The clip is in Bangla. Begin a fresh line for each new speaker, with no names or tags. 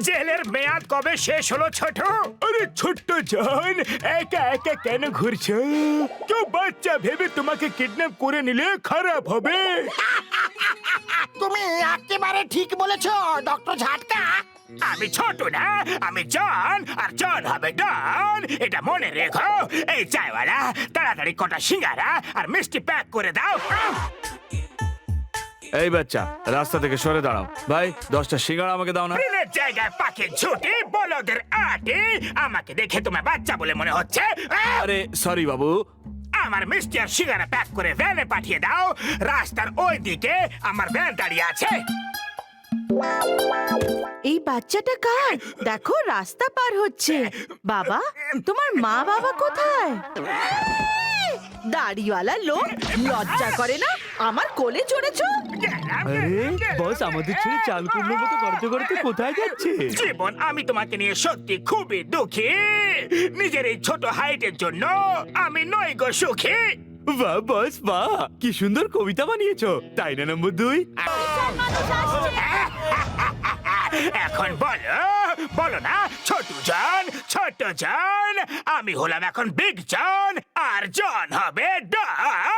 জেলের মেয়াদ কবে শেষ হলো ছোট?
আরে ছোট্ট জন, একা একা কেন ঘুরছো? কেউ বাচ্চা ভেবে তোমাকে কিডন্যাপ করে নিলে খারাপ হবে।
তুমি একেবারে ঠিক বলেছো ডক্টর ঝাটকা।
আমি ছোট না, আমি জন, আর জন হবে ডন। এটা মনে রেখো। এই চায়ওয়ালা, তাড়াতাড়ি কটা সিঙ্গারা আর মিষ্টি প্যাক করে দাও।
এই বাচ্চা, রাস্তা থেকে সরে দাঁড়াও। ভাই, 10টা সিঙ্গাড়া আমাকে দাও না।
ট্রেনের জায়গায় পাখি ছুটি, বলদের আটি। আমাকে দেখে তোমার বাচ্চা বলে মনে হচ্ছে?
আরে সরি বাবু।
আমার মিষ্টি আর সিঙ্গারা প্যাক করে ভ্যানে পাঠিয়ে দাও। রাস্তার ওই দিকে আমার ভ্যান দাঁড়িয়ে আছে।
এই বাচ্চাটা কার? দেখো রাস্তা পার হচ্ছে। বাবা, তোমার মা বাবা কোথায়? দাড়িওয়ালা লোক, লজ্জা করে না? আমার কোলে চড়েছো?
আরে বস আমাদের ছেড়ে চাল কুমড়োর মতো করতে করতে কোথায় যাচ্ছে?
জীবন, আমি তোমাকে নিয়ে সত্যি খুবই দুঃখী। নিজের এই ছোট হাইটের জন্য আমি নই গো সুখী।
বাহ বস বাহ, কি সুন্দর কবিতা বানিয়েছো, তাই না নম্বর 2?
এখন বলো, বলো না ছোট জন। আমি হলাম এখন বিগ জন, আর জন হবে ডন।